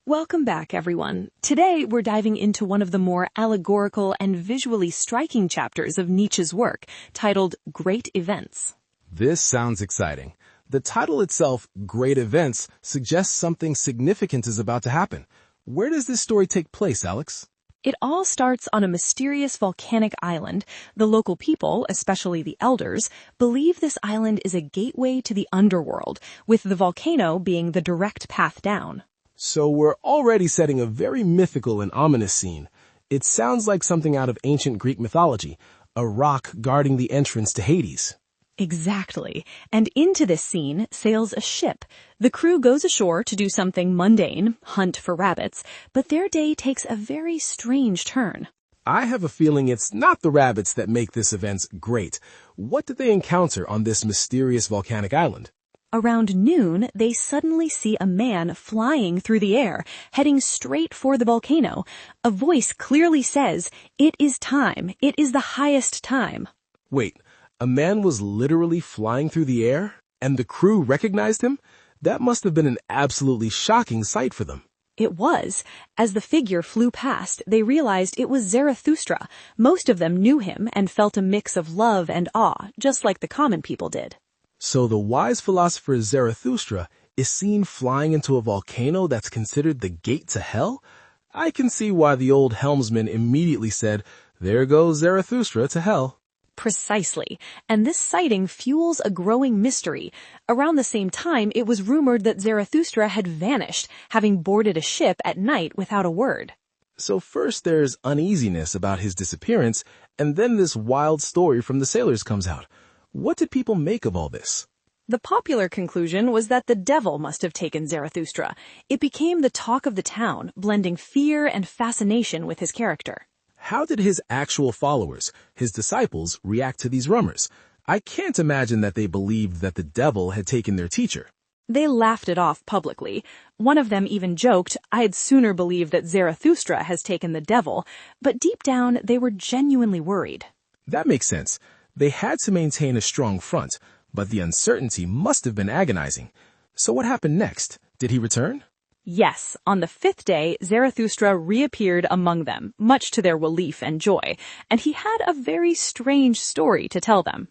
Welcome back, everyone. Today, we're diving into one of the more allegorical and visually striking chapters of Nietzsche's work, titled Great Events. This sounds exciting. The title itself, Great Events, suggests something significant is about to happen. Where does this story take place, Alex? It all starts on a mysterious volcanic island. The local people, especially the elders, believe this island is a gateway to the underworld, with the volcano being the direct path down. So we're already setting a very mythical and ominous scene. It sounds like something out of ancient Greek mythology, a rock guarding the entrance to Hades. Exactly. And into this scene sails a ship. The crew goes ashore to do something mundane, hunt for rabbits, but their day takes a very strange turn. I have a feeling it's not the rabbits that make this event great. What did they encounter on this mysterious volcanic island? Around noon, they suddenly see a man flying through the air, heading straight for the volcano. A voice clearly says, "It is time. It is the highest time." Wait, a man was literally flying through the air, and the crew recognized him? That must have been an absolutely shocking sight for them. It was. As the figure flew past, they realized it was Zarathustra. Most of them knew him and felt a mix of love and awe, just like the common people did. So the wise philosopher Zarathustra is seen flying into a volcano that's considered the gate to hell? I can see why the old helmsman immediately said, "There goes Zarathustra to hell." Precisely. And this sighting fuels a growing mystery. Around the same time, it was rumored that Zarathustra had vanished, having boarded a ship at night without a word. So first there's uneasiness about his disappearance, and then this wild story from the sailors comes out. What did people make of all this? The popular conclusion was that the devil must have taken Zarathustra. It became the talk of the town, blending fear and fascination with his character. How did his actual followers, his disciples, react to these rumors? I can't imagine that they believed that the devil had taken their teacher. They laughed it off publicly. One of them even joked, "I'd sooner believe that Zarathustra has taken the devil," but deep down they were genuinely worried. That makes sense. They had to maintain a strong front, but the uncertainty must have been agonizing. So what happened next? Did he return? Yes, on the fifth day, Zarathustra reappeared among them, much to their relief and joy, and he had a very strange story to tell them.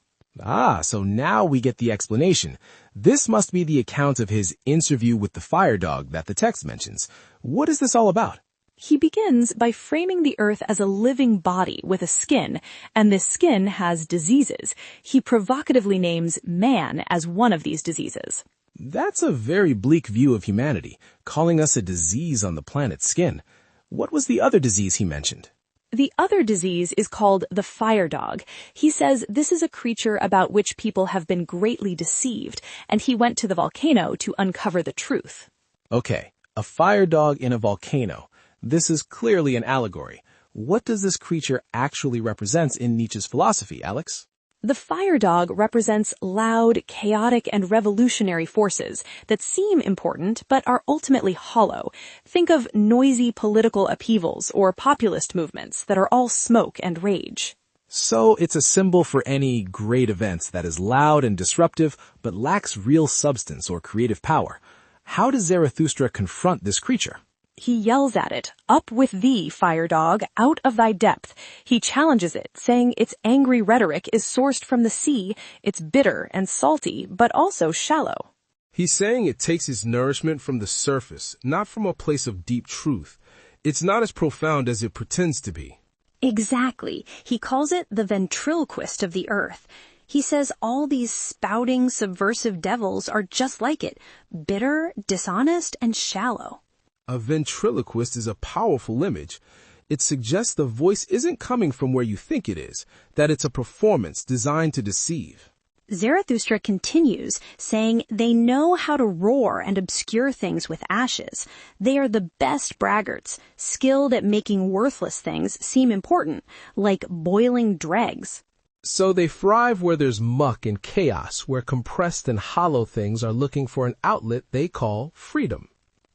So now we get the explanation. This must be the account of his interview with the fire dog that the text mentions. What is this all about? He begins by framing the earth as a living body with a skin, and this skin has diseases. He provocatively names man as one of these diseases. That's a very bleak view of humanity, calling us a disease on the planet's skin. What was the other disease he mentioned? The other disease is called the fire dog. He says this is a creature about which people have been greatly deceived, and he went to the volcano to uncover the truth. Okay, a fire dog in a volcano. This is clearly an allegory. What does this creature actually represent in Nietzsche's philosophy, Alex? The fire dog represents loud, chaotic, and revolutionary forces that seem important but are ultimately hollow. Think of noisy political upheavals or populist movements that are all smoke and rage. So it's a symbol for any great event that is loud and disruptive but lacks real substance or creative power. How does Zarathustra confront this creature? He yells at it, "Up with thee, fire dog, out of thy depth." He challenges it, saying its angry rhetoric is sourced from the sea, it's bitter and salty, but also shallow. He's saying it takes its nourishment from the surface, not from a place of deep truth. It's not as profound as it pretends to be. Exactly. He calls it the ventriloquist of the earth. He says all these spouting, subversive devils are just like it, bitter, dishonest, and shallow. A ventriloquist is a powerful image. It suggests the voice isn't coming from where you think it is, that it's a performance designed to deceive. Zarathustra continues, saying they know how to roar and obscure things with ashes. They are the best braggarts, skilled at making worthless things seem important, like boiling dregs. So they thrive where there's muck and chaos, where compressed and hollow things are looking for an outlet they call freedom.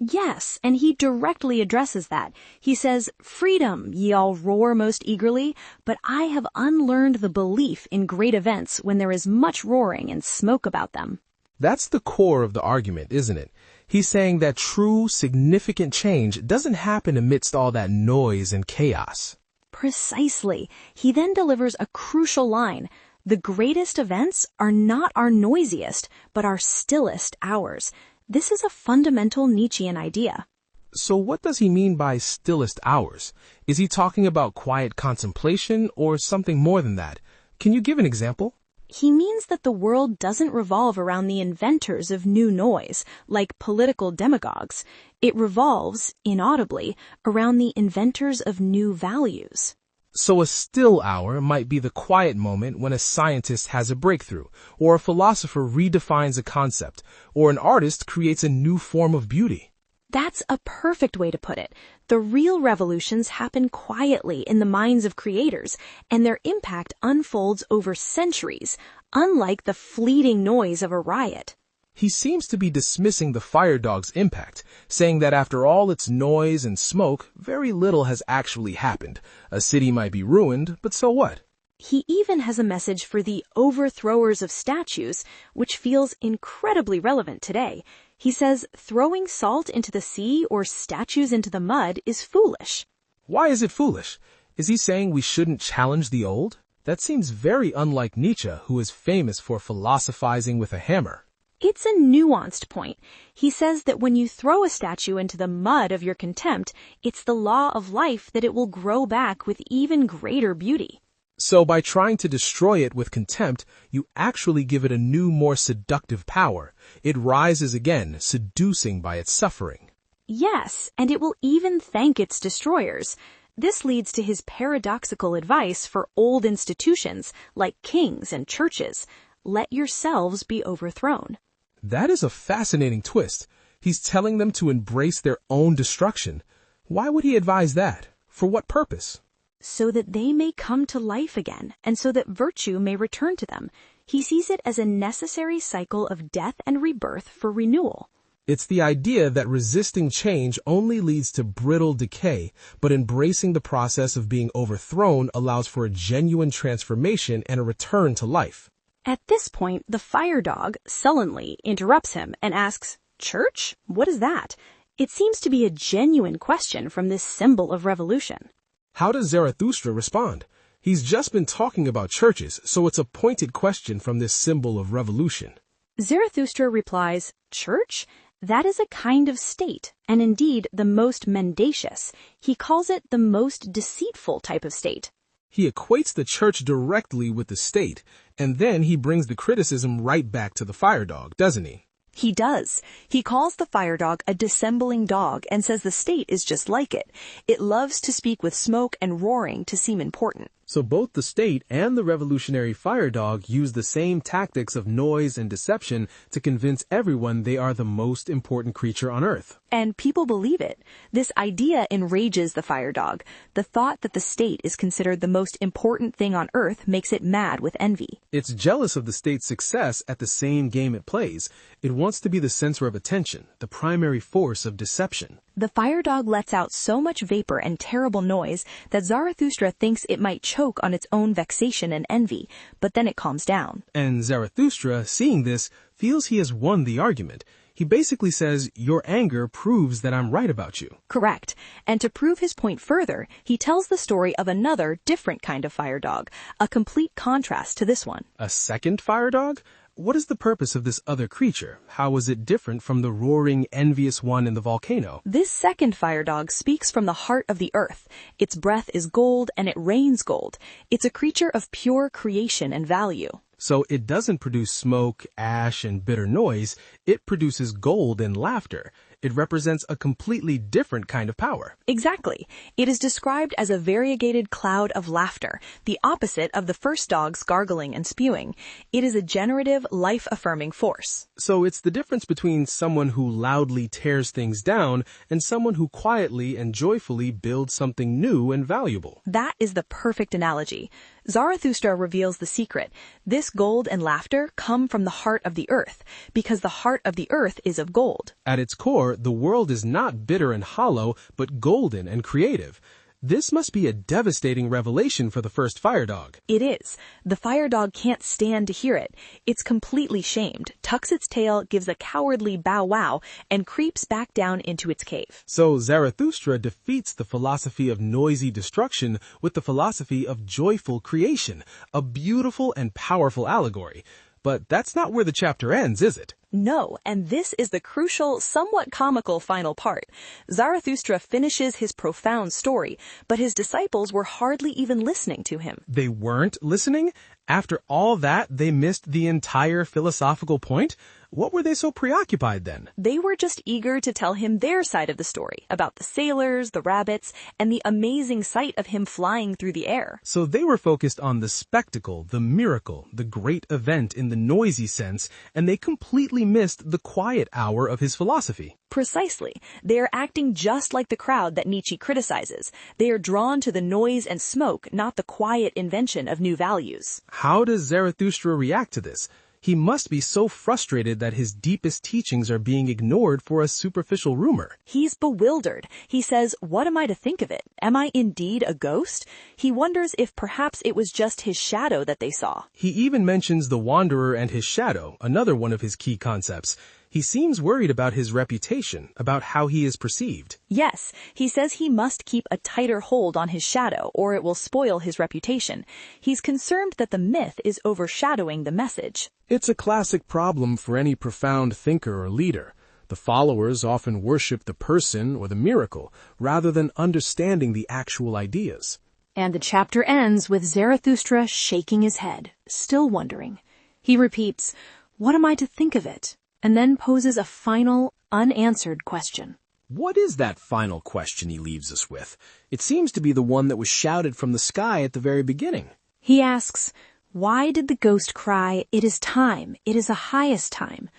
Yes, and he directly addresses that. He says, "Freedom, ye all roar most eagerly, but I have unlearned the belief in great events when there is much roaring and smoke about them." That's the core of the argument, isn't it? He's saying that true, significant change doesn't happen amidst all that noise and chaos. Precisely. He then delivers a crucial line. The greatest events are not our noisiest, but our stillest hours. This is a fundamental Nietzschean idea. So what does he mean by stillest hours? Is he talking about quiet contemplation or something more than that? Can you give an example? He means that the world doesn't revolve around the inventors of new noise, like political demagogues. It revolves, inaudibly, around the inventors of new values. So a still hour might be the quiet moment when a scientist has a breakthrough, or a philosopher redefines a concept, or an artist creates a new form of beauty. That's a perfect way to put it. The real revolutions happen quietly in the minds of creators, and their impact unfolds over centuries, unlike the fleeting noise of a riot. He seems to be dismissing the fire dog's impact, saying that after all its noise and smoke, very little has actually happened. A city might be ruined, but so what? He even has a message for the overthrowers of statues, which feels incredibly relevant today. He says throwing salt into the sea or statues into the mud is foolish. Why is it foolish? Is he saying we shouldn't challenge the old? That seems very unlike Nietzsche, who is famous for philosophizing with a hammer. It's a nuanced point. He says that when you throw a statue into the mud of your contempt, it's the law of life that it will grow back with even greater beauty. So by trying to destroy it with contempt, you actually give it a new, more seductive power. It rises again, seducing by its suffering. Yes, and it will even thank its destroyers. This leads to his paradoxical advice for old institutions like kings and churches. Let yourselves be overthrown. That is a fascinating twist. He's telling them to embrace their own destruction. Why would he advise that? For what purpose? So that they may come to life again, and so that virtue may return to them. He sees it as a necessary cycle of death and rebirth for renewal. It's the idea that resisting change only leads to brittle decay, but embracing the process of being overthrown allows for a genuine transformation and a return to life. At this point, the fire dog sullenly interrupts him and asks, "Church? What is that?" It seems to be a genuine question from this symbol of revolution. How does Zarathustra respond? He's just been talking about churches, so it's a pointed question from this symbol of revolution. Zarathustra replies, "Church? That is a kind of state, and indeed the most mendacious. He calls it the most deceitful type of state." He equates the church directly with the state, and then he brings the criticism right back to the fire dog, doesn't he? He does. He calls the fire dog a dissembling dog and says the state is just like it. It loves to speak with smoke and roaring to seem important. So both the state and the revolutionary fire dog use the same tactics of noise and deception to convince everyone they are the most important creature on earth. And people believe it. This idea enrages the fire dog. The thought that the state is considered the most important thing on earth makes it mad with envy. It's jealous of the state's success at the same game it plays. It wants to be the center of attention, the primary force of deception. The fire dog lets out so much vapor and terrible noise that Zarathustra thinks it might choke on its own vexation and envy, but then it calms down. And Zarathustra, seeing this, feels he has won the argument. He basically says, your anger proves that I'm right about you. Correct. And to prove his point further, he tells the story of another, different kind of fire dog, a complete contrast to this one. A second fire dog? What is the purpose of this other creature? How is it different from the roaring, envious one in the volcano? This second fire dog speaks from the heart of the earth. Its breath is gold and it rains gold. It's a creature of pure creation and value. So it doesn't produce smoke, ash, and bitter noise. It produces gold and laughter. It represents a completely different kind of power. Exactly. It is described as a variegated cloud of laughter, the opposite of the first dog's gargling and spewing. It is a generative, life-affirming force. So it's the difference between someone who loudly tears things down and someone who quietly and joyfully builds something new and valuable. That is the perfect analogy. Zarathustra reveals the secret. This gold and laughter come from the heart of the earth, because the heart of the earth is of gold. At its core, the world is not bitter and hollow, but golden and creative. This must be a devastating revelation for the first fire dog. It is. The fire dog can't stand to hear it. It's completely shamed, tucks its tail, gives a cowardly bow wow, and creeps back down into its cave. So Zarathustra defeats the philosophy of noisy destruction with the philosophy of joyful creation, a beautiful and powerful allegory. But that's not where the chapter ends, is it? No, and this is the crucial, somewhat comical final part. Zarathustra finishes his profound story, but his disciples were hardly even listening to him. They weren't listening? After all that, they missed the entire philosophical point? What were they so preoccupied then? They were just eager to tell him their side of the story, about the sailors, the rabbits, and the amazing sight of him flying through the air. So they were focused on the spectacle, the miracle, the great event in the noisy sense, and they completely missed the quiet hour of his philosophy. Precisely. They are acting just like the crowd that Nietzsche criticizes. They are drawn to the noise and smoke, not the quiet invention of new values. How does Zarathustra react to this? He must be so frustrated that his deepest teachings are being ignored for a superficial rumor. He's bewildered. He says, "What am I to think of it? Am I indeed a ghost?" He wonders if perhaps it was just his shadow that they saw. He even mentions the wanderer and his shadow, another one of his key concepts. He seems worried about his reputation, about how he is perceived. Yes, he says he must keep a tighter hold on his shadow, or it will spoil his reputation. He's concerned that the myth is overshadowing the message. It's a classic problem for any profound thinker or leader. The followers often worship the person or the miracle, rather than understanding the actual ideas. And the chapter ends with Zarathustra shaking his head, still wondering. He repeats, "What am I to think of it?" and then poses a final, unanswered question. What is that final question he leaves us with? It seems to be the one that was shouted from the sky at the very beginning. He asks, why did the ghost cry, "It is time, it is a highest time"?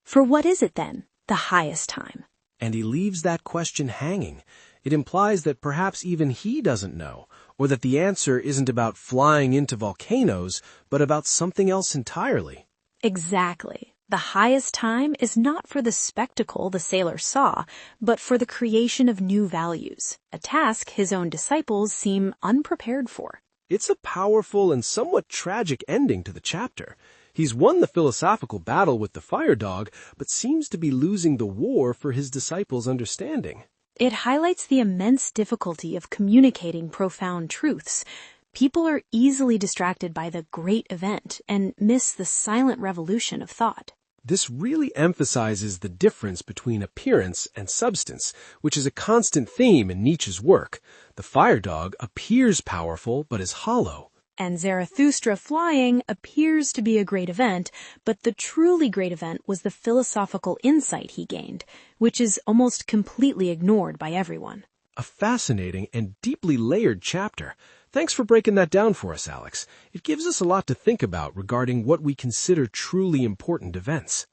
For what is it then, the highest time? And he leaves that question hanging. It implies that perhaps even he doesn't know, or that the answer isn't about flying into volcanoes, but about something else entirely. Exactly. The highest time is not for the spectacle the sailor saw, but for the creation of new values, a task his own disciples seem unprepared for. It's a powerful and somewhat tragic ending to the chapter. He's won the philosophical battle with the fire dog, but seems to be losing the war for his disciples' understanding. It highlights the immense difficulty of communicating profound truths. People are easily distracted by the great event and miss the silent revolution of thought. This really emphasizes the difference between appearance and substance, which is a constant theme in Nietzsche's work. The fire dog appears powerful but is hollow. And Zarathustra flying appears to be a great event, but the truly great event was the philosophical insight he gained, which is almost completely ignored by everyone. A fascinating and deeply layered chapter. Thanks for breaking that down for us, Alex. It gives us a lot to think about regarding what we consider truly important events.